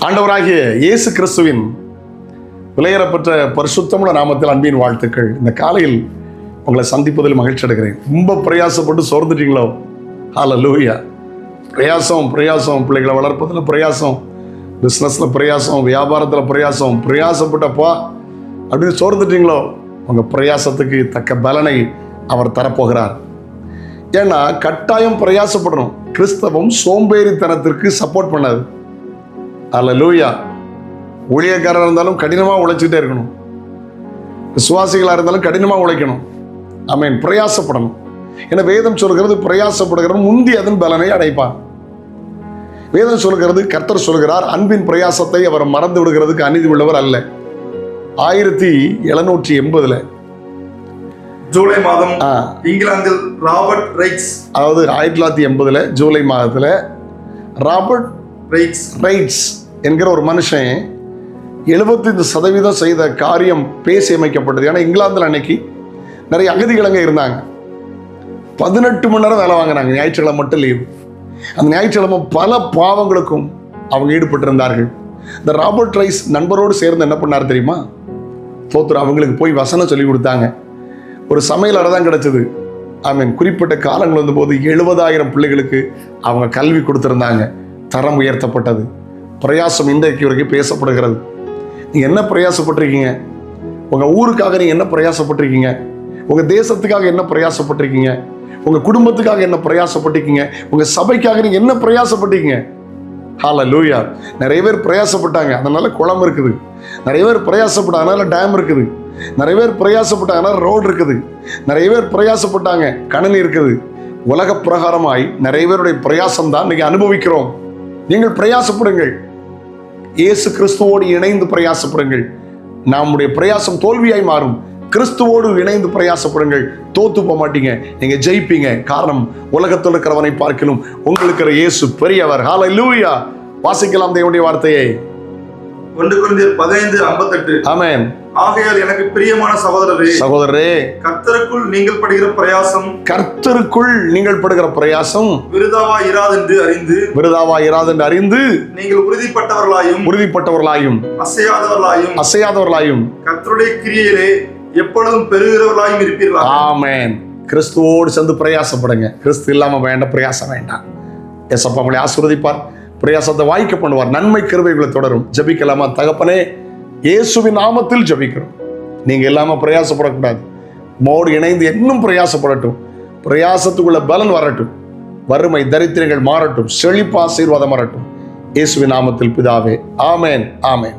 ஆண்டவராகிய இயேசு கிறிஸ்துவின் விலையேறப்பட்ட பரிசுத்தமுள்ள நாமத்தில் அன்பின் வாழ்த்துக்கள். இந்த காலையில் உங்களை சந்திப்பதில் மகிழ்ச்சி அடைகிறேன். ரொம்ப பிரயாசப்பட்டு சோர்ந்துட்டீங்களோ? ஹல்லேலூயா. பிரயாசம் பிள்ளைகளை வளர்ப்பதில் பிரயாசம், பிஸ்னஸில் பிரயாசம், வியாபாரத்தில் பிரயாசப்பட்டப்பா அப்படின்னு சோர்ந்துட்டீங்களோ? உங்கள் பிரயாசத்துக்கு தக்க பலனை அவர் தரப்போகிறார். ஏன்னா கட்டாயம் பிரயாசப்படணும். கிறிஸ்தவம் சோம்பேறித்தனத்திற்கு சப்போர்ட் பண்ணாது. ஹல்லேலூயா. ஊழியக்காரராக இருந்தாலும் கடினமாக உழைச்சிக்கிட்டே இருக்கணும். விசுவாசிகளாக இருந்தாலும் கடினமாக உழைக்கணும். ஆமென். பிரயாசப்படணும். ஏன்னா வேதம் சொல்கிறது பிரயாசப்படுகிறவன் முந்தி அதன் பலனை அடைப்பான். வேதம் சொல்கிறது, கர்த்தர் சொல்கிறார், அன்பின் பிரயாசத்தை அவர் மறந்து விடுகிறதுக்கு அநீதி உள்ளவர் அல்ல. 1780 ஜூலை மாதம் இங்கிலாந்தில் ராபர்ட் ரைட்ஸ், அதாவது 1980 ஜூலை மாதத்தில் ராபர்ட் ரைட்ஸ் என்கிற ஒரு மனுஷன் 75% செய்த காரியம் பேசி அமைக்கப்பட்டது. ஏன்னா இங்கிலாந்தில் அன்னைக்கு நிறைய அகதிகளங்க இருந்தாங்க. 18 மணி நேரம் வேலை வாங்கினாங்க. ஞாயிற்றுக்கிழமை மட்டும் லீவு. அந்த ஞாயிற்றுக்கிழமை பல பாவங்களுக்கும் அவங்க ஈடுபட்டிருந்தார்கள். இந்த ராபர்ட் ரைஸ் நண்பரோடு சேர்ந்து என்ன பண்ணார் தெரியுமா? அவங்களுக்கு போய் வசனம் சொல்லி கொடுத்தாங்க. ஒரு சமையல் அறை தான் கிடைச்சது. ஆமீன். குறிப்பிட்ட காலங்கள் வந்தபோது 70,000 பிள்ளைகளுக்கு அவங்க கல்வி கொடுத்துருந்தாங்க. தரம் உயர்த்தப்பட்டது. பிரயாசம் இன்றைக்கு வரைக்கும் பேசப்படுகிறது. நீங்கள் என்ன பிரயாசப்பட்டிருக்கீங்க? உங்கள் ஊருக்காக நீங்கள் என்ன பிரயாசப்பட்டிருக்கீங்க? உங்கள் தேசத்துக்காக என்ன பிரயாசப்பட்டிருக்கீங்க? உங்கள் குடும்பத்துக்காக என்ன பிரயாசப்பட்டிருக்கீங்க? உங்கள் சபைக்காக நீங்கள் என்ன பிரயாசப்பட்டிருக்கீங்க? ஹல்லேலூயா. நிறைய பேர் பிரயாசப்பட்டாங்க, அதனால குளம் இருக்குது. நிறைய பேர் பிரயாசப்பட்டாங்க, அதனால டேம் இருக்குது. நிறைய பேர் பிரயாசப்பட்டாங்க, அதனால ரோடு இருக்குது. நிறைய பேர் பிரயாசப்பட்டாங்க, கணினி இருக்குது. உலக பிரகாரமாய் நிறைய பேருடைய பிரயாசம் தான் இன்னைக்கு அனுபவிக்கிறோம். நீங்கள் பிரயாசப்படுங்கள். இயேசு கிறிஸ்துவோடு இணைந்து பிரயாசப்படுங்கள். நம்முடைய பிரயாசம் தோல்வியாய் மாறும். கிறிஸ்துவோடு இணைந்து பிரயாசப்படுங்கள். தோத்து போக மாட்டீங்க, நீங்க ஜெயிப்பீங்க. காரணம், உலகத்தில் இருக்கிறவனை பார்க்கலும் உங்களுக்கு இயேசு பெரியவர். ஹல்லேலூயா. வாசிக்கலாம் தேவனுடைய வார்த்தையை. 1 கொரிந்தியர் 15:58. ஆமென். ஆகையால் எனக்கு பிரியமான சகோதரரே, கர்த்தருக்குள் நீங்கள் படுகிற பிரயாசம் விருதாவா இராதென்று அறிந்து நீங்கள் உறுதிப்பட்டவர்களாயும் அசையாதவர்களாயும் கர்த்தருடைய கிரியையிலே எப்பொழுதும் பெருகிறவர்களாயும் இருப்பீர்களாக. ஆமென். கிறிஸ்துவோடு சேர்ந்து பிரயாசப்படுங்க. கிறிஸ்து இல்லாம வேண்டாம், பிரயாசம் வேண்டாம். ஏசப்பா உங்களை ஆசீர்வதிப்பார். பிரயாசத்தை வாய்க்க பண்ணுவார். நன்மை கிருபைகளை தொடரும். ஜெபிக்கலாமா? தகப்பனே, இயேசுவின் நாமத்தில் ஜெபிக்கிறோம். நீங்க இல்லாம பிரயாசப்படக்கூடாது. மோடு இணைந்து இன்னும் பிரயாசப்படட்டும். பிரயாசத்துக்குள்ள பலன் வரட்டும். வறுமை தரித்திரங்கள் மாறட்டும். செழிப்பு ஆசீர்வாதம் வரட்டும். இயேசுவின் நாமத்தில் பிதாவே. ஆமென். ஆமென்.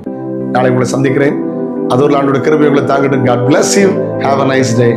நாளை உங்களை சந்திக்கிறேன். அது ஒரு ஆண்டோட கிருபை உங்களை தாங்கட்டும். God bless you. Have a nice day.